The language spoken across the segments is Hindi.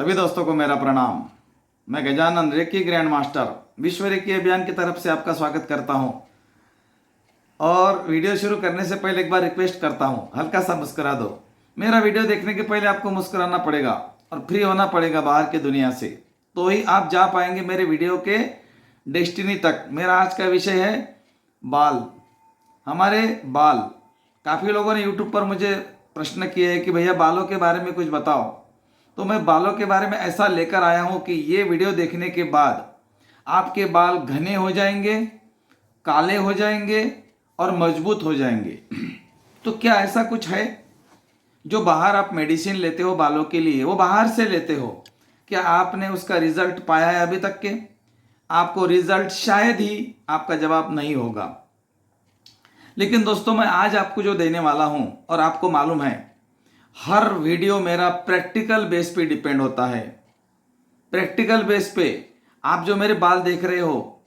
सभी दोस्तों को मेरा प्रणाम। मैं गजानन रेकी ग्रैंड मास्टर विश्व रेकी अभियान की तरफ से आपका स्वागत करता हूं। और वीडियो शुरू करने से पहले एक बार रिक्वेस्ट करता हूं, हल्का सा मुस्कुरा दो। मेरा वीडियो देखने के पहले आपको मुस्कुराना पड़ेगा और फ्री होना पड़ेगा बाहर की दुनिया से, तो ही आप जा पाएंगे मेरे वीडियो के डेस्टिनी तक। मेरा आज का विषय है बाल। हमारे बाल, काफ़ी लोगों ने यूट्यूब पर मुझे प्रश्न किए हैं कि भैया बालों के बारे में कुछ बताओ। तो मैं बालों के बारे में ऐसा लेकर आया हूं कि ये वीडियो देखने के बाद आपके बाल घने हो जाएंगे, काले हो जाएंगे और मजबूत हो जाएंगे। तो क्या ऐसा कुछ है जो बाहर आप मेडिसिन लेते हो बालों के लिए, वो बाहर से लेते हो, क्या आपने उसका रिजल्ट पाया है अभी तक के? आपको रिजल्ट शायद ही आपका जवाब नहीं होगा। लेकिन दोस्तों, मैं आज आपको जो देने वाला हूं, और आपको मालूम है हर वीडियो मेरा प्रैक्टिकल बेस पे डिपेंड होता है। प्रैक्टिकल बेस पे आप जो मेरे बाल देख रहे हो,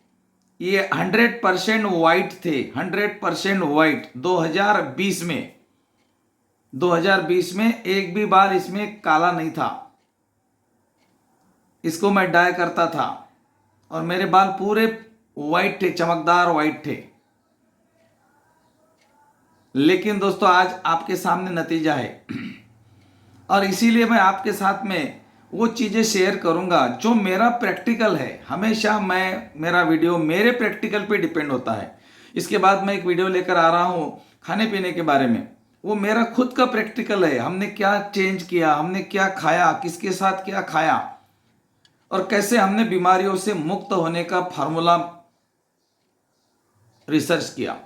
ये 100% वाइट थे, 100% वाइट। 2020 में एक भी बाल इसमें काला नहीं था। इसको मैं डाई करता था और मेरे बाल पूरे वाइट थे, चमकदार वाइट थे। लेकिन दोस्तों, आज आपके सामने नतीजा है और इसीलिए मैं आपके साथ में वो चीज़ें शेयर करूंगा जो मेरा प्रैक्टिकल है। हमेशा मेरा वीडियो मेरे प्रैक्टिकल पे डिपेंड होता है। इसके बाद मैं एक वीडियो लेकर आ रहा हूँ खाने पीने के बारे में। वो मेरा खुद का प्रैक्टिकल है। हमने क्या चेंज किया, हमने क्या खाया, किसके साथ क्या खाया और कैसे हमने बीमारियों से मुक्त होने का फार्मूला रिसर्च किया।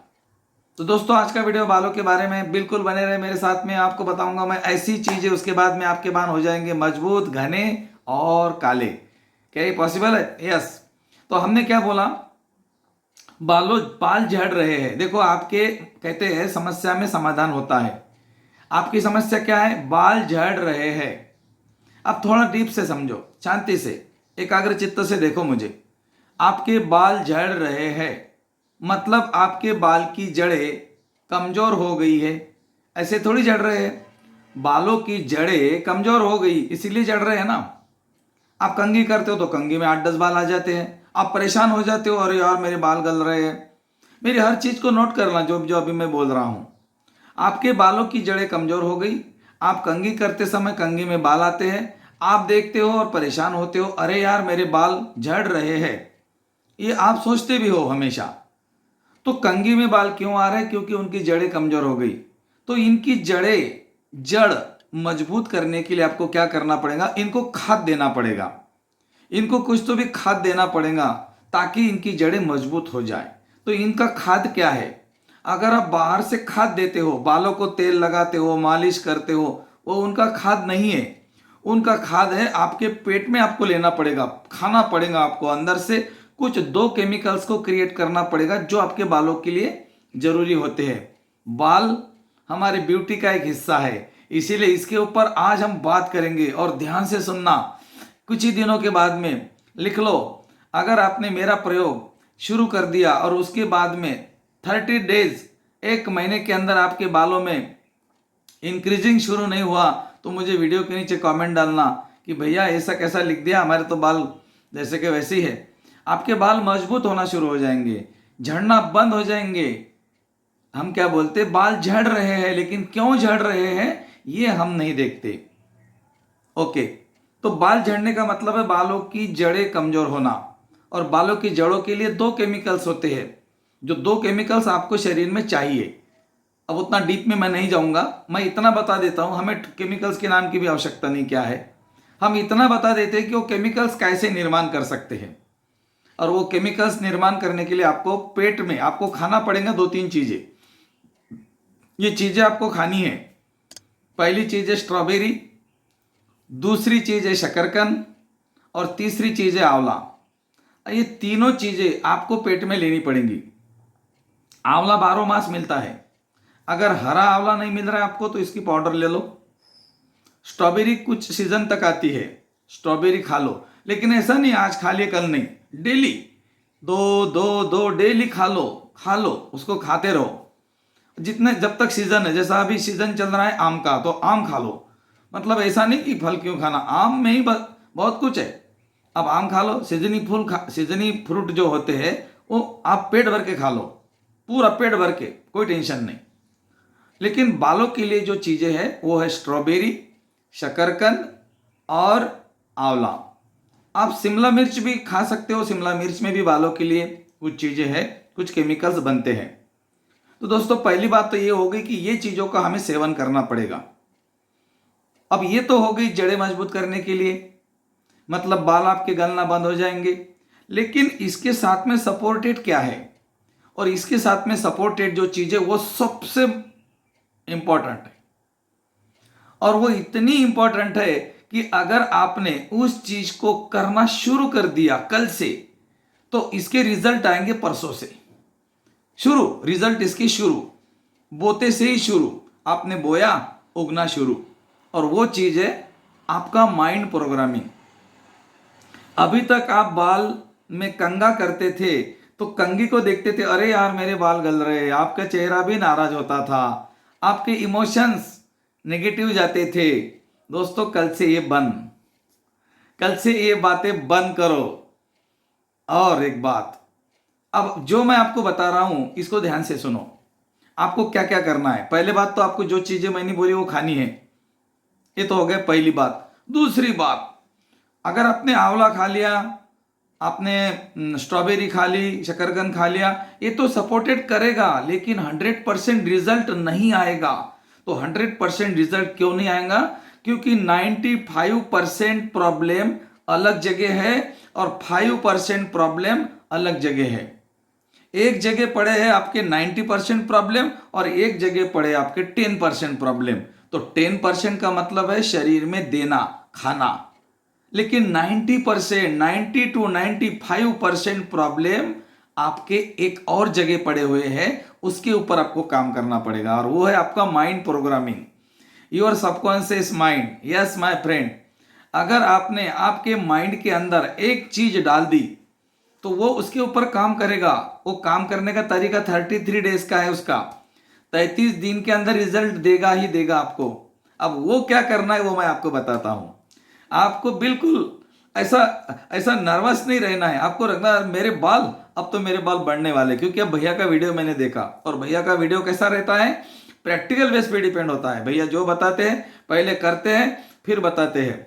तो दोस्तों, आज का वीडियो बालों के बारे में, बिल्कुल बने रहे मेरे साथ में। आपको बताऊंगा मैं ऐसी चीजें, उसके बाद में आपके बाल हो जाएंगे मजबूत, घने और काले। क्या ये पॉसिबल है? यस। तो हमने क्या बोला, बाल झड़ रहे हैं। देखो, आपके कहते हैं समस्या में समाधान होता है। आपकी समस्या क्या है? बाल झड़ रहे हैं। अब थोड़ा डीप से समझो, शांति से, एकाग्र चित्त से देखो मुझे। आपके बाल झड़ रहे हैं मतलब आपके बाल की जड़ें कमजोर हो गई है। ऐसे थोड़ी झड़ रहे हैं। बालों की जड़ें कमजोर हो गई इसीलिए झड़ रहे हैं ना। आप कंघी करते हो तो कंघी में 8-10 बाल आ जाते हैं। आप परेशान हो जाते हो, अरे यार मेरे बाल गल रहे हैं। मेरी हर चीज को नोट करना, जो जो अभी मैं बोल रहा हूं। आपके बालों की जड़ें कमजोर हो गई। आप कंघी करते समय कंघी में बाल आते हैं। आप देखते हो और परेशान होते हो, अरे यार मेरे बाल झड़ रहे हैं। ये आप सोचते भी हो हमेशा। तो कंघी में बाल क्यों आ रहे हैं? क्योंकि उनकी जड़ें कमजोर हो गई। तो इनकी जड़ मजबूत करने के लिए आपको क्या करना पड़ेगा? इनको खाद देना पड़ेगा। इनको कुछ तो भी खाद देना पड़ेगा ताकि इनकी जड़ें मजबूत हो जाए। तो इनका खाद क्या है? अगर आप बाहर से खाद देते हो, बालों को तेल लगाते हो, मालिश करते हो, वो उनका खाद नहीं है। उनका खाद है आपके पेट में। आपको लेना पड़ेगा, खाना पड़ेगा आपको। अंदर से कुछ 2 केमिकल्स को क्रिएट करना पड़ेगा जो आपके बालों के लिए जरूरी होते हैं। बाल हमारे ब्यूटी का एक हिस्सा है, इसीलिए इसके ऊपर आज हम बात करेंगे। और ध्यान से सुनना, कुछ ही दिनों के बाद में लिख लो। अगर आपने मेरा प्रयोग शुरू कर दिया और उसके बाद में 30 डेज, 1 महीने के अंदर आपके बालों में इंक्रीजिंग शुरू नहीं हुआ, तो मुझे वीडियो के नीचे कमेंट डालना कि भैया ऐसा कैसा लिख दिया, हमारे तो बाल जैसे कि वैसे ही है। आपके बाल मजबूत होना शुरू हो जाएंगे, झड़ना बंद हो जाएंगे। हम क्या बोलते, बाल झड़ रहे हैं, लेकिन क्यों झड़ रहे हैं ये हम नहीं देखते। ओके, तो बाल झड़ने का मतलब है बालों की जड़ें कमजोर होना। और बालों की जड़ों के लिए 2 केमिकल्स होते हैं, जो 2 केमिकल्स आपको शरीर में चाहिए। अब उतना डीप में मैं नहीं जाऊंगा, मैं इतना बता देता हूं, हमें केमिकल्स के नाम की भी आवश्यकता नहीं क्या है। हम इतना बता देते हैं कि वो केमिकल्स कैसे निर्माण कर सकते हैं। और वो केमिकल्स निर्माण करने के लिए आपको पेट में आपको खाना पड़ेगा 2-3 चीजें। ये चीजें आपको खानी है। पहली चीज है स्ट्रॉबेरी, दूसरी चीज है शकरकंद और तीसरी चीज है आंवला। ये तीनों चीजें आपको पेट में लेनी पड़ेंगी। आंवला 12 मास मिलता है। अगर हरा आंवला नहीं मिल रहा है आपको तो इसकी पाउडर ले लो। स्ट्रॉबेरी कुछ सीजन तक आती है, स्ट्रॉबेरी खा लो। लेकिन ऐसा नहीं आज खा लिए कल नहीं, डेली 2 डेली खा लो, उसको खाते रहो जितने, जब तक सीजन है। जैसा अभी सीजन चल रहा है आम का, तो आम खा लो। मतलब ऐसा नहीं कि फल क्यों खाना, आम में ही बहुत कुछ है। अब आम खा लो, सीजनी फ्रूट जो होते हैं वो आप पेट भर के खा लो, पूरा पेट भर के, कोई टेंशन नहीं। लेकिन बालों के लिए जो चीज़ें हैं वो है स्ट्रॉबेरी, शकरकंद और आंवला। आप शिमला मिर्च भी खा सकते हो, शिमला मिर्च में भी बालों के लिए कुछ चीज़ें हैं, कुछ केमिकल्स बनते हैं। तो दोस्तों पहली बात तो ये हो गई कि ये चीज़ों का हमें सेवन करना पड़ेगा। अब ये तो हो गई जड़ें मजबूत करने के लिए, मतलब बाल आपके गलना बंद हो जाएंगे। लेकिन इसके साथ में सपोर्टेड क्या है, और इसके साथ में सपोर्टेड जो चीज़ है वो सबसे इंपॉर्टेंट है। और वो इतनी इंपॉर्टेंट है कि अगर आपने उस चीज को करना शुरू कर दिया कल से, तो इसके रिजल्ट आएंगे परसों से। शुरू, रिजल्ट इसकी शुरू, बोते से ही शुरू। आपने बोया, उगना शुरू। और वो चीज है आपका माइंड प्रोग्रामिंग। अभी तक आप बाल में कंघा करते थे तो कंघी को देखते थे, अरे यार मेरे बाल गल रहे, आपका चेहरा भी नाराज होता था, आपके इमोशंस नेगेटिव जाते थे। दोस्तों कल से ये बंद, कल से ये बातें बंद करो। और एक बात, अब जो मैं आपको बता रहा हूं इसको ध्यान से सुनो। आपको क्या क्या करना है, पहले बात तो आपको जो चीजें मैंने बोली वो खानी है, ये तो हो गया पहली बात। दूसरी बात, अगर आपने आंवला खा लिया, आपने स्ट्रॉबेरी खा ली, शकरकंद खा लिया, ये तो सपोर्टेड करेगा, लेकिन 100% रिजल्ट नहीं आएगा। तो 100% रिजल्ट क्यों नहीं आएगा? क्योंकि 95% प्रॉब्लम अलग जगह है और 5% प्रॉब्लम अलग जगह है। एक जगह पड़े है आपके 90% प्रॉब्लम और एक जगह पड़े आपके 10% प्रॉब्लम। तो 10% का मतलब है शरीर में देना, खाना। लेकिन 90%, 90 to 95% प्रॉब्लम आपके एक और जगह पड़े हुए हैं, उसके ऊपर आपको काम करना पड़ेगा, और वो है आपका mind programming, your subconscious mind. Yes my friend, अगर आपने आपके माइंड के अंदर एक चीज डाल दी तो वो उसके ऊपर काम करेगा। वो काम करने का तरीका 33 डेज का है, उसका 33 दिन के अंदर रिजल्ट देगा ही देगा आपको। अब वो क्या करना है वो मैं आपको बताता हूं। आपको बिल्कुल ऐसा ऐसा नर्वस नहीं रहना है। आपको रखना मेरे बाल, अब तो मेरे बाल बढ़ने वाले, क्योंकि अब भैया का वीडियो मैंने देखा, और भैया का वीडियो कैसा रहता है, प्रैक्टिकल बेस पे डिपेंड होता है। भैया जो बताते हैं पहले करते हैं फिर बताते हैं।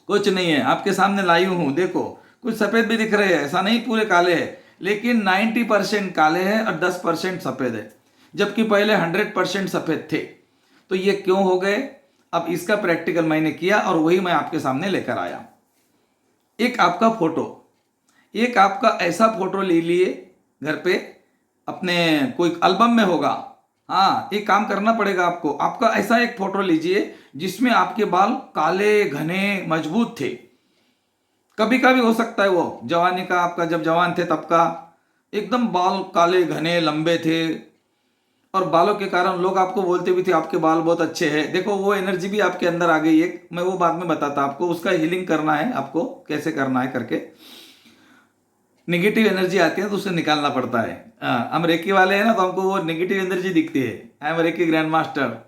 कुछ नहीं है, आपके सामने लाई हूं, देखो कुछ सफेद भी दिख रहे हैं, ऐसा नहीं पूरे काले हैं, लेकिन 90% काले हैं और 10% सफेद है, जबकि पहले 100% सफेद थे। तो ये क्यों हो गए? अब इसका प्रैक्टिकल मैंने किया और वही मैं आपके सामने लेकर आया। एक आपका फोटो, एक आपका ऐसा फोटो ले लिए घर पे, अपने कोई एल्बम में होगा। हाँ, एक काम करना पड़ेगा आपको, आपका ऐसा एक फोटो लीजिए जिसमें आपके बाल काले घने मजबूत थे। कभी कभी हो सकता है वो जवानी का, आपका जब जवान थे तब का एकदम बाल काले घने लंबे थे, और बालों के कारण लोग आपको बोलते भी थे आपके बाल बहुत अच्छे हैं। देखो वो एनर्जी भी आपके अंदर आ गई एक, मैं वो बाद में बताता आपको, उसका हीलिंग करना है आपको, कैसे करना है करके। नेगेटिव एनर्जी आती है तो उसे निकालना पड़ता है। हम रेकी वाले हैं ना, तो हमको वो नेगेटिव एनर्जी दिखती है। I am reiki grand master.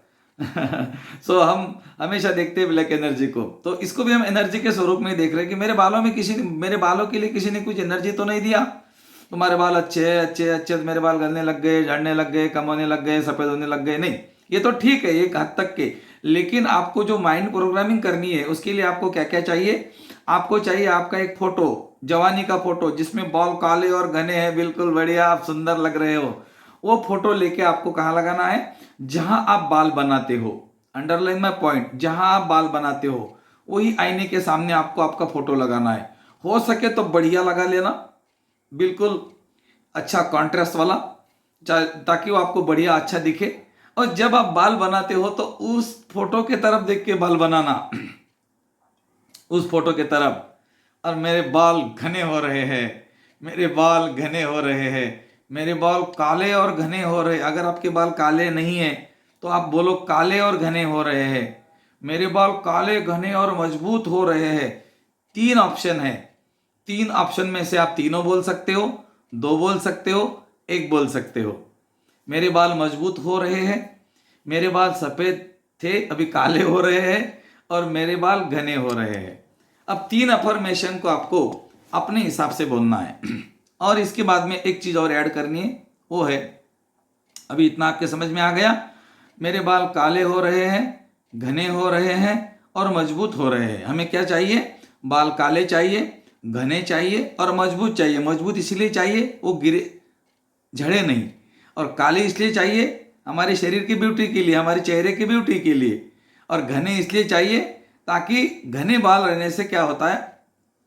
So हम हमेशा देखते हैं ब्लैक एनर्जी को, तो इसको भी हम एनर्जी के स्वरूप में ही देख रहे हैं कि मेरे बालों में मेरे बालों के लिए किसी ने कुछ एनर्जी तो नहीं दिया। तुम्हारे बाल अच्छे हैं, अच्छे अच्छे, मेरे बाल गलने लग गए, झड़ने लग गए, कम होने लग गए, सफेद होने लग गए, नहीं, ये तो ठीक है एक हद तक के। लेकिन आपको जो माइंड प्रोग्रामिंग करनी है उसके लिए आपको क्या क्या चाहिए? आपको चाहिए आपका एक फोटो, जवानी का फोटो, जिसमें बाल काले और घने हैं, बिल्कुल बढ़िया, आप सुंदर लग रहे हो। वो फोटो लेके आपको कहाँ लगाना है? जहां आप बाल बनाते हो, अंडरलाइन माय पॉइंट, जहां आप बाल बनाते हो वही आईने के सामने आपको आपका फोटो लगाना है। हो सके तो बढ़िया लगा लेना, बिल्कुल अच्छा कॉन्ट्रास्ट वाला, ताकि वो आपको बढ़िया अच्छा दिखे। और जब आप बाल बनाते हो तो उस फोटो के तरफ देख के बाल बनाना, उस फोटो के तरफ। और मेरे बाल घने हो रहे हैं, मेरे बाल घने हो रहे हैं, मेरे बाल काले और घने हो रहे। अगर आपके बाल काले नहीं है तो आप बोलो काले और घने हो रहे हैं। मेरे बाल काले घने और मजबूत हो रहे हैं। 3 ऑप्शन है, 3 ऑप्शन में से आप तीनों बोल सकते हो, 2 बोल सकते हो, 1 बोल सकते हो। मेरे बाल मजबूत हो रहे हैं, मेरे बाल सफ़ेद थे अभी काले हो रहे हैं, और मेरे बाल घने हो रहे हैं। अब 3 अफर्मेशन को आपको अपने हिसाब से बोलना है। और इसके बाद में एक चीज़ और ऐड करनी है, वो है, अभी इतना आपके समझ में आ गया, मेरे बाल काले हो रहे हैं, घने हो रहे हैं और मजबूत हो रहे हैं। हमें क्या चाहिए? बाल काले चाहिए, घने चाहिए और मजबूत चाहिए। मजबूत इसलिए चाहिए वो गिरे झड़े नहीं, और काले इसलिए चाहिए हमारे शरीर की ब्यूटी के लिए, हमारे चेहरे की ब्यूटी के लिए, और घने इसलिए चाहिए ताकि घने बाल रहने से क्या होता है,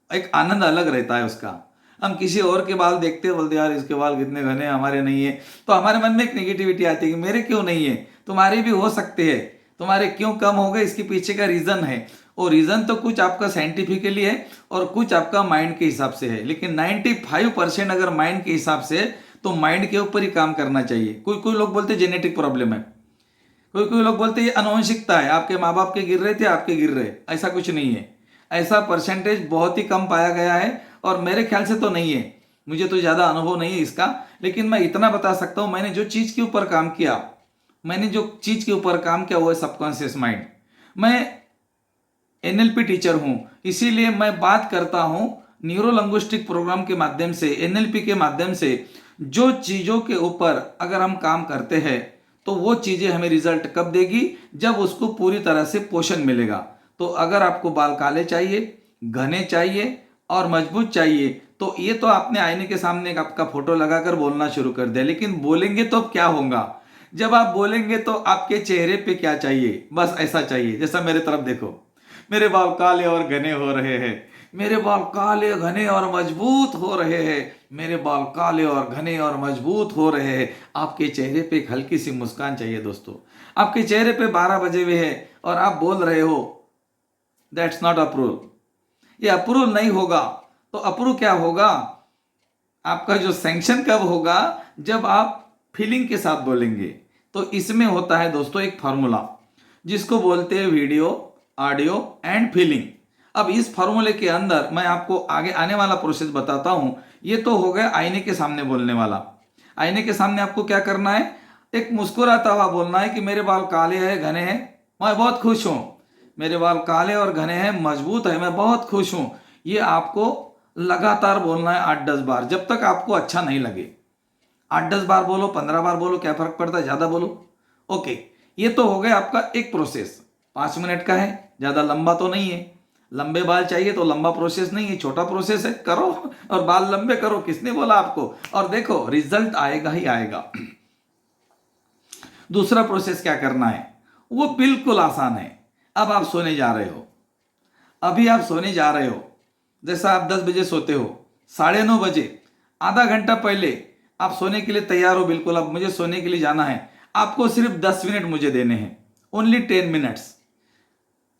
एक आनंद अलग रहता है उसका। हम किसी और के बाल देखते हैं, बोलते यार इसके बाल कितने घने हैं, हमारे नहीं है, तो हमारे मन में एक नेगेटिविटी आती है कि मेरे क्यों नहीं है। तुम्हारे भी हो सकते हैं, तुम्हारे क्यों कम हो गए, इसके पीछे का रीज़न है। और रीज़न तो कुछ आपका साइंटिफिकली है और कुछ आपका माइंड के हिसाब से है, लेकिन 95% अगर माइंड के हिसाब से तो माइंड के ऊपर ही काम करना चाहिए। कोई कोई लोग बोलते जेनेटिक प्रॉब्लम है, कोई कोई लोग बोलते ये अनुवंशिकता है, आपके माँ बाप के गिर रहे थे आपके गिर रहे। ऐसा कुछ नहीं है, ऐसा परसेंटेज बहुत ही कम पाया गया है और मेरे ख्याल से तो नहीं है, मुझे तो ज़्यादा अनुभव नहीं है इसका। लेकिन मैं इतना बता सकता हूँ, मैंने जो चीज़ के ऊपर काम किया, वो है सबकॉन्शियस माइंड। मैं एनएलपी टीचर हूँ, इसीलिए मैं बात करता हूँ न्यूरो लिंग्विस्टिक प्रोग्राम के माध्यम से, एनएलपी के माध्यम से। जो चीज़ों के ऊपर अगर हम काम करते हैं तो वो चीज़ें हमें रिजल्ट कब देगी, जब उसको पूरी तरह से पोषण मिलेगा। तो अगर आपको बाल काले चाहिए, घने चाहिए और मजबूत चाहिए, तो ये तो आपने आईने के सामने आपका फोटो लगाकर बोलना शुरू कर दिया, लेकिन बोलेंगे तो अब क्या होगा? जब आप बोलेंगे तो आपके चेहरे पे क्या चाहिए? बस ऐसा चाहिए, जैसा मेरे तरफ देखो, मेरे बाल काले और घने हो रहे हैं, मेरे बाल काले घने और मजबूत हो रहे हैं, मेरे बाल काले और घने और मजबूत हो रहे हैं। आपके चेहरे पे एक हल्की सी मुस्कान चाहिए दोस्तों। आपके चेहरे पे 12 बजे हुए हैं और आप बोल रहे हो, दैट्स नॉट अप्रूवल। ये अप्रूवल नहीं होगा। तो अप्रूव क्या होगा? आपका जो सैंक्शन कब होगा? जब आप फीलिंग के साथ बोलेंगे। तो इसमें होता है दोस्तों एक फार्मूला, जिसको बोलते हैं वीडियो, ऑडियो एंड फीलिंग। अब इस फार्मूले के अंदर मैं आपको आगे आने वाला प्रोसेस बताता हूं। ये तो हो गया आईने के सामने बोलने वाला। आईने के सामने आपको क्या करना है? एक मुस्कुराता हुआ बोलना है कि मेरे बाल काले हैं, घने हैं, मैं बहुत खुश हूं। मेरे बाल काले और घने हैं, मजबूत है, मैं बहुत खुश हूं। ये आपको लगातार बोलना है 8-10 बार, जब तक आपको अच्छा नहीं लगे। 8-10 बार बोलो, 15 बार बोलो, क्या फर्क पड़ता है, ज़्यादा बोलो। ओके, ये तो हो गया आपका एक प्रोसेस। 5 मिनट का है, ज़्यादा लंबा तो नहीं है। लंबे बाल चाहिए तो लंबा प्रोसेस नहीं है, छोटा प्रोसेस है, करो और बाल लंबे करो। किसने बोला आपको? और देखो रिजल्ट आएगा ही आएगा। दूसरा प्रोसेस क्या करना है, वो बिल्कुल आसान है। अब आप सोने जा रहे हो, अभी आप सोने जा रहे हो। जैसा आप 10 बजे सोते हो, 9:30 बजे, आधा घंटा पहले आप सोने के लिए तैयार हो। बिल्कुल अब मुझे सोने के लिए जाना है, आपको सिर्फ 10 मिनट मुझे देने हैं, ओनली 10 मिनट्स।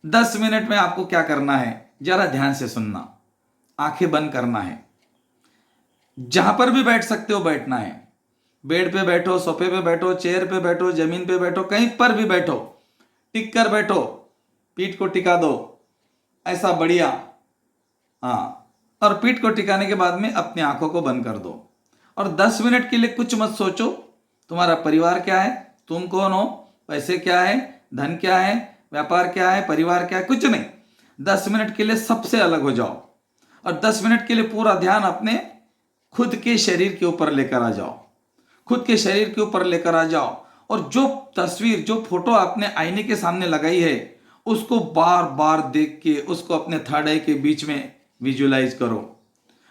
10 मिनट में आपको क्या करना है, जरा ध्यान से सुनना, आंखें बंद करना है। जहां पर भी बैठ सकते हो बैठना है। बेड पे बैठो, सोफे पे बैठो, चेयर पे बैठो, जमीन पे बैठो, कहीं पर भी बैठो, टिक कर बैठो, पीठ को टिका दो, ऐसा बढ़िया। हाँ, और पीठ को टिकाने के बाद में अपनी आंखों को बंद कर दो और 10 मिनट के लिए कुछ मत सोचो। तुम्हारा परिवार क्या है, तुम कौन हो, पैसे क्या है, धन क्या है, व्यापार क्या है, परिवार क्या है, कुछ नहीं। 10 मिनट के लिए सबसे अलग हो जाओ और 10 मिनट के लिए पूरा ध्यान अपने खुद के शरीर के ऊपर लेकर आ जाओ। खुद के शरीर के ऊपर लेकर आ जाओ और जो तस्वीर, जो फोटो आपने आईने के सामने लगाई है, उसको बार बार देख के उसको अपने थर्ड आई के बीच में विजुलाइज करो।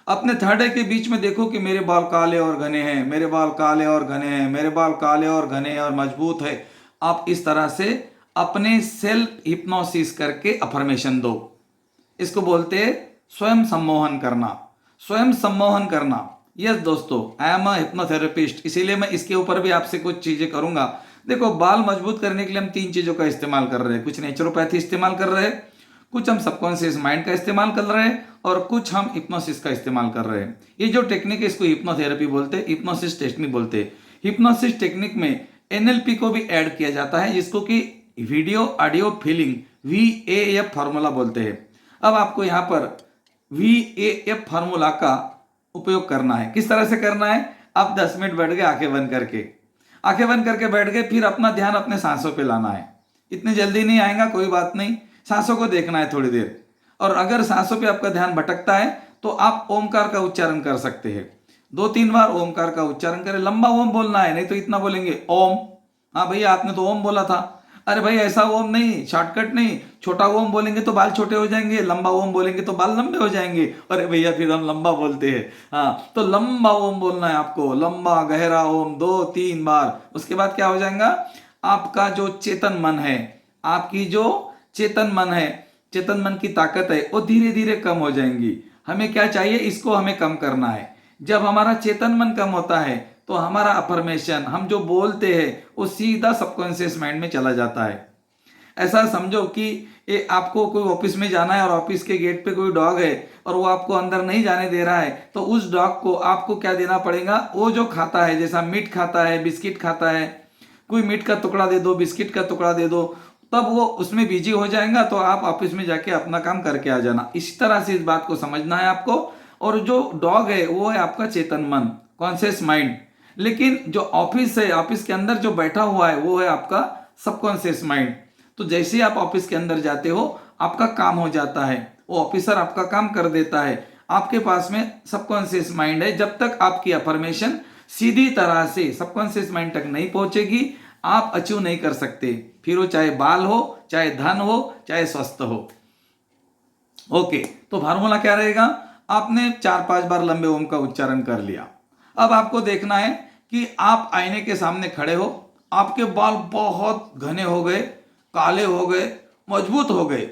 अपने थर्ड आई के बीच में देखो कि मेरे बाल काले और घने हैं, मेरे बाल काले और घने हैं, मेरे बाल काले और घने और मजबूत है। आप इस तरह से अपने सेल्फ हिप्नोसिस करके अफर्मेशन दो। इसको बोलते हैं स्वयं सम्मोहन करना, स्वयं सम्मोहन करना। यस दोस्तों, आई एम अ हिप्नोथेरेपिस्ट, इसीलिए मैं इसके ऊपर भी आपसे कुछ चीजें करूंगा। देखो, बाल मजबूत करने के लिए हम 3 चीजों का इस्तेमाल कर रहे हैं। कुछ नेचुरोपैथी इस्तेमाल कर रहे हैं, कुछ हम सबकॉन्शियस माइंड का इस्तेमाल कर रहे हैं और कुछ हम हिप्नोसिस का इस्तेमाल कर रहे हैं। ये जो टेक्निक है इसको हिप्नोथेरेपी बोलते हैं, हिप्नोसिस टेक्निक बोलते हैं। हिप्नोसिस टेक्निक में एनएलपी को भी ऐड किया जाता है, जिसको कि video audio feeling, VAF formula बोलते हैं। अब आपको यहाँ पर VAF फार्मूला का उपयोग करना है। किस तरह से करना है? आप 10 मिनट बैठ गए आंखें बंद करके, आंखें बंद करके बैठ गए, फिर अपना ध्यान अपने सांसों पे लाना है। इतनी जल्दी नहीं आएगा, कोई बात नहीं, सांसों को देखना है थोड़ी देर। और अगर सांसों पे आपका ध्यान भटकता है तो आप ओमकार का उच्चारण कर सकते हैं। 2-3 बार ओमकार का उच्चारण करें, लंबा ओम बोलना है, नहीं तो इतना बोलेंगे ओम। हाँ भैया आपने तो ओम बोला था। अरे भाई ऐसा ओम नहीं, शॉर्टकट नहीं, छोटा ओम बोलेंगे तो बाल छोटे हो जाएंगे, लंबा ओम बोलेंगे तो बाल लंबे हो जाएंगे। अरे भैया फिर हम लंबा बोलते हैं। हाँ तो लंबा ओम बोलना है आपको, लंबा गहरा ओम 2-3 बार। उसके बाद क्या हो जाएगा, आपका जो चेतन मन है, आपकी जो चेतन मन है, चेतन मन की ताकत है वो धीरे धीरे कम हो जाएंगी। हमें क्या चाहिए, इसको हमें कम करना है। जब हमारा चेतन मन कम होता है तो हमारा अफर्मेशन, हम जो बोलते हैं वो सीधा सबकॉन्शियस माइंड में चला जाता है। ऐसा समझो कि ये आपको कोई ऑफिस में जाना है और ऑफिस के गेट पे कोई डॉग है और वो आपको अंदर नहीं जाने दे रहा है, तो उस डॉग को आपको क्या देना पड़ेगा, वो जो खाता है, जैसा मीट खाता है, बिस्किट खाता है, कोई मीट का टुकड़ा दे दो, बिस्किट का टुकड़ा दे दो, तब वो उसमें बिजी हो जाएगा, तो आप ऑफिस में जाके अपना काम करके आ जाना। इस तरह से इस बात को समझना है आपको। और जो डॉग है वो है आपका चेतन मन, कॉन्शियस माइंड। लेकिन जो ऑफिस है, ऑफिस के अंदर जो बैठा हुआ है वो है आपका सबकॉन्शियस माइंड। तो जैसे ही आप ऑफिस के अंदर जाते हो आपका काम हो जाता है, वो ऑफिसर आपका काम कर देता है, आपके पास में सबकॉन्शियस माइंड है। जब तक आपकी अफर्मेशन सीधी तरह से सबकॉन्शियस माइंड तक नहीं पहुंचेगी आप अचीव नहीं कर सकते। फिर वो चाहे बाल हो, चाहे धन हो, चाहे स्वस्थ हो। ओके, तो फार्मूला क्या रहेगा, आपने 4-5 बार लंबे ओम का उच्चारण कर लिया। अब आपको देखना है कि आप आईने के सामने खड़े हो, आपके बाल बहुत घने हो गए, काले हो गए, मजबूत हो गए,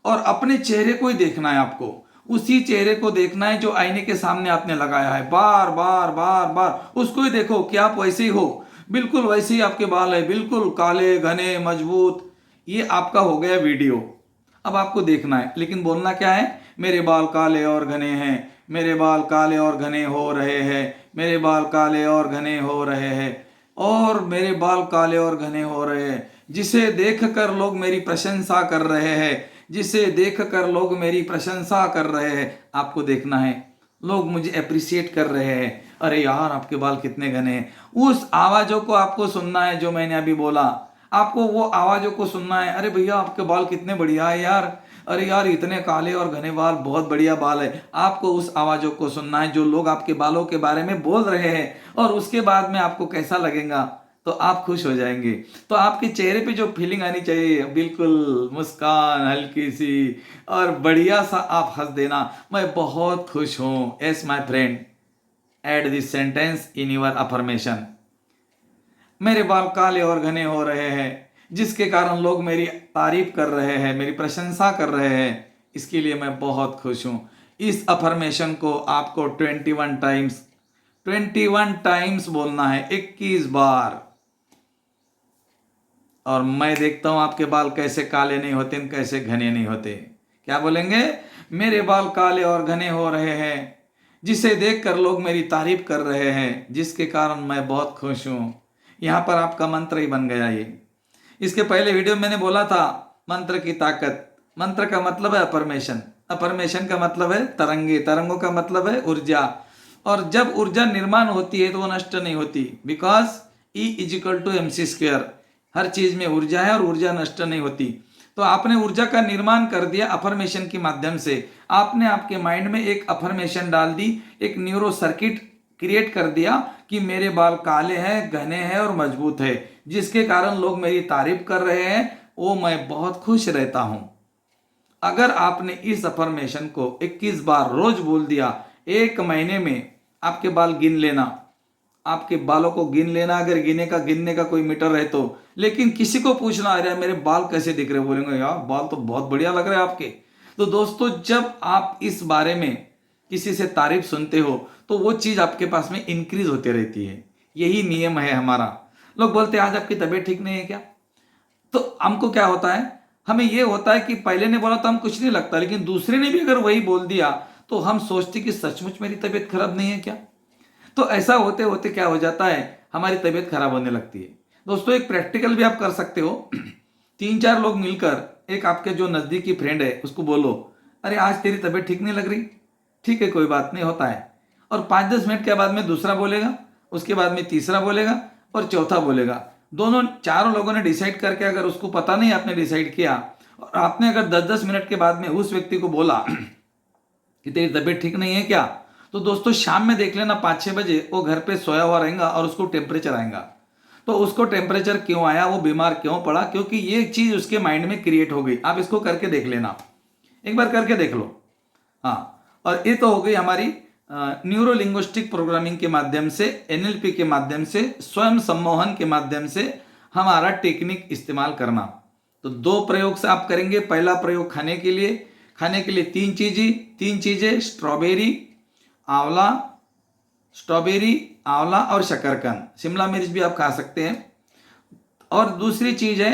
और अपने चेहरे को ही देखना है आपको। उसी चेहरे को देखना है जो आईने के सामने आपने लगाया है, बार बार बार बार उसको ही देखो कि आप वैसे ही हो, बिल्कुल वैसे ही आपके बाल है, बिल्कुल काले घने मजबूत। ये आपका हो गया वीडियो। अब आपको देखना है, लेकिन बोलना क्या है, मेरे बाल काले और घने हैं, मेरे बाल काले और घने हो रहे हैं, मेरे बाल काले और घने हो रहे हैं, और मेरे बाल काले और घने हो रहे हैं, जिसे देखकर लोग मेरी प्रशंसा कर रहे हैं, जिसे देखकर लोग मेरी प्रशंसा कर रहे हैं। आपको देखना है, लोग मुझे अप्रिशिएट कर रहे हैं, अरे यार आपके बाल कितने घने हैं। उस आवाज़ों को आपको सुनना है जो मैंने अभी बोला, आपको वो आवाज़ों को सुनना है। अरे भैया आपके बाल कितने बढ़िया है यार, अरे यार इतने काले और घने बाल, बहुत बढ़िया बाल है। आपको उस आवाज़ों को सुनना है जो लोग आपके बालों के बारे में बोल रहे हैं, और उसके बाद में आपको कैसा लगेगा, तो आप खुश हो जाएंगे। तो आपके चेहरे पे जो फीलिंग आनी चाहिए, बिल्कुल मुस्कान हल्की सी और बढ़िया सा आप हंस देना, मैं बहुत खुश हूँ। Yes my friend, add this sentence in your affirmation. मेरे बाल काले और घने हो रहे हैं जिसके कारण लोग मेरी तारीफ कर रहे हैं, मेरी प्रशंसा कर रहे हैं, इसके लिए मैं बहुत खुश हूँ। इस अफर्मेशन को आपको 21 टाइम्स बोलना है, 21 बार। और मैं देखता हूं आपके बाल कैसे काले नहीं होते, कैसे घने नहीं होते। क्या बोलेंगे, मेरे बाल काले और घने हो रहे हैं जिसे देखकर लोग मेरी तारीफ कर रहे हैं, जिसके कारण मैं बहुत खुश हूं। यहां पर आपका मंत्र ही बन गया ये। इसके पहले वीडियो में मैंने बोला था मंत्र की ताकत। मंत्र का मतलब है अफर्मेशन, अफर्मेशन का मतलब है तरंगे, तरंगों का मतलब है ऊर्जा। और जब ऊर्जा निर्माण होती है तो वो नष्ट नहीं होती, बिकॉज E = MC²। हर चीज में ऊर्जा है और ऊर्जा नष्ट नहीं होती। तो आपने ऊर्जा का निर्माण कर दिया अफर्मेशन के माध्यम से। आपने आपके माइंड में एक अफर्मेशन डाल दी, एक न्यूरो सर्किट क्रिएट कर दिया कि मेरे बाल काले हैं, घने हैं और मजबूत है, जिसके कारण लोग मेरी तारीफ कर रहे हैं, वो मैं बहुत खुश रहता हूं। अगर आपने इस अफर्मेशन को 21 बार रोज बोल दिया, 1 महीने में आपके बाल गिन लेना, आपके बालों को गिन लेना, अगर गिनने का कोई मीटर है तो। लेकिन किसी को पूछना, अरे मेरे बाल कैसे दिख रहे, बोलेंगे यार बाल तो बहुत बढ़िया लग रहे हैं आपके। तो दोस्तों जब आप इस बारे में किसी से तारीफ सुनते हो तो वो चीज आपके पास में इंक्रीज होती रहती है। यही नियम है हमारा। लोग बोलते हैं आज आपकी तबीयत ठीक नहीं है क्या, तो हमको क्या होता है, हमें ये होता है कि पहले ने बोला तो हम कुछ नहीं लगता, लेकिन दूसरे ने भी अगर वही बोल दिया तो हम सोचते कि सचमुच मेरी तबीयत खराब नहीं है क्या। तो ऐसा होते होते क्या हो जाता है, हमारी तबीयत खराब होने लगती है। दोस्तों एक प्रैक्टिकल भी आप कर सकते हो। 3-4 लोग मिलकर, एक आपके जो नजदीकी फ्रेंड है उसको बोलो, अरे आज तेरी तबीयत ठीक नहीं लग रही, ठीक है कोई बात नहीं, होता है। और 5-10 मिनट के बाद में दूसरा बोलेगा, उसके बाद में तीसरा बोलेगा और चौथा बोलेगा। दोनों 4 लोगों ने डिसाइड करके, अगर उसको पता नहीं आपने डिसाइड किया, और आपने अगर 10-10 मिनट के बाद में उस व्यक्ति को बोला कि तेरी तबीयत ठीक नहीं है क्या, तो दोस्तों शाम में देख लेना 5-6 बजे वो घर पे सोया हुआ रहेगा और उसको टेम्परेचर आएगा। तो उसको टेम्परेचर क्यों आया, वो बीमार क्यों पड़ा, क्योंकि ये चीज उसके माइंड में क्रिएट हो गई। आप इसको करके देख लेना, एक बार करके देख लो। हाँ, और ये तो हो गई हमारी न्यूरो लिंग्विस्टिक प्रोग्रामिंग के माध्यम से, एनएलपी के माध्यम से, स्वयं सम्मोहन के माध्यम से हमारा टेक्निक इस्तेमाल करना। तो 2 प्रयोग से आप करेंगे। पहला प्रयोग खाने के लिए 3 चीजें स्ट्रॉबेरी, आंवला और शकरकंद, शिमला मिर्च भी आप खा सकते हैं। और दूसरी चीज है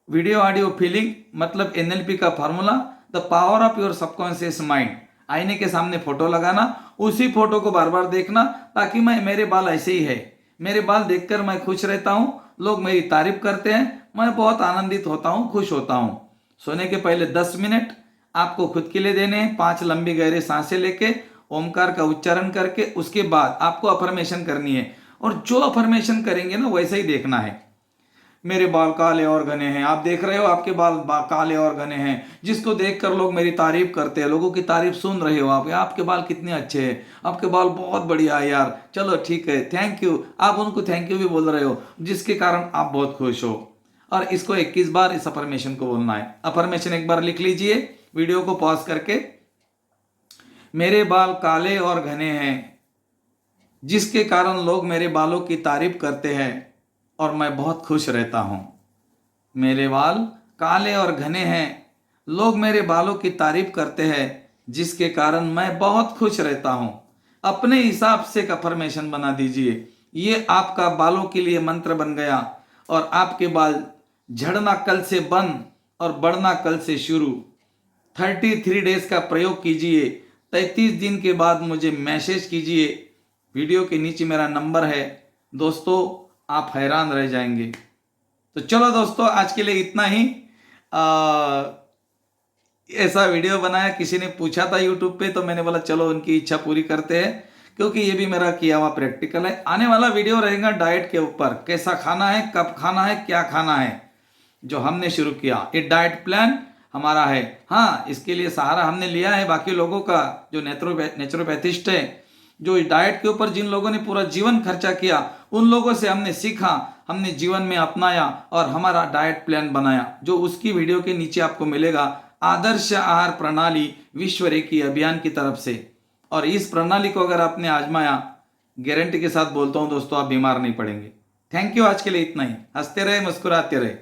वीडियो ऑडियो फीलिंग, मतलब एनएलपी का formula, the power of your subconscious mind. आईने के सामने फोटो लगाना, उसी फोटो को बार बार देखना, ताकि मेरे बाल ऐसे ही है, मेरे बाल देखकर मैं खुश रहता हूं, लोग मेरी तारीफ करते हैं, मैं बहुत आनंदित होता हूं, खुश होता हूं। सोने के पहले 10 मिनट आपको खुद के लिए देने हैं। 5 लंबी गहरी सांसें लेके ओमकार का उच्चारण करके उसके बाद आपको अफर्मेशन करनी है। और जो अफर्मेशन करेंगे ना वैसा ही देखना है। मेरे बाल काले और घने हैं, आप देख रहे हो आपके बाल काले और घने हैं, जिसको देखकर लोग मेरी तारीफ करते हैं, लोगों की तारीफ सुन रहे हो आप, आपके बाल कितने अच्छे हैं, आपके बाल बहुत बढ़िया है यार, चलो ठीक है, थैंक यू, आप उनको थैंक यू भी बोल रहे हो, जिसके कारण आप बहुत खुश हो। और इसको 21 बार इस अफर्मेशन को बोलना है। अफर्मेशन एक बार लिख लीजिए वीडियो को पॉज करके। मेरे बाल काले और घने हैं, जिसके कारण लोग मेरे बालों की तारीफ करते हैं और मैं बहुत खुश रहता हूं। मेरे बाल काले और घने हैं, लोग मेरे बालों की तारीफ करते हैं, जिसके कारण मैं बहुत खुश रहता हूं। अपने हिसाब से एक अफर्मेशन बना दीजिए। ये आपका बालों के लिए मंत्र बन गया और आपके बाल झड़ना कल से बंद और बढ़ना कल से शुरू। 33 डेज का प्रयोग कीजिए। 33 दिन के बाद मुझे मैसेज कीजिए। वीडियो के नीचे मेरा नंबर है दोस्तों, आप हैरान रह जाएंगे। तो चलो दोस्तों, आज के लिए इतना ही। ऐसा वीडियो बनाया, किसी ने पूछा था यूट्यूब पे, तो मैंने बोला चलो उनकी इच्छा पूरी करते हैं, क्योंकि ये भी मेरा किया हुआ प्रैक्टिकल है। आने वाला वीडियो रहेगा डाइट के ऊपर, कैसा खाना है, कब खाना है, क्या खाना है, जो हमने शुरू किया। ये डाइट प्लान हमारा है। हाँ, इसके लिए सहारा हमने लिया है बाकी लोगों का, जो नेचुरोपैथिस्ट है, जो इस डाइट के ऊपर जिन लोगों ने पूरा जीवन खर्चा किया, उन लोगों से हमने सीखा, हमने जीवन में अपनाया और हमारा डाइट प्लान बनाया, जो उसकी वीडियो के नीचे आपको मिलेगा। आदर्श आहार प्रणाली विश्व रेखी अभियान की तरफ से। और इस प्रणाली को अगर आपने आजमाया, गारंटी के साथ बोलता हूं दोस्तों, आप बीमार नहीं पड़ेंगे। थैंक यू, आज के लिए इतना ही। हंसते रहे, मुस्कुराते रहे।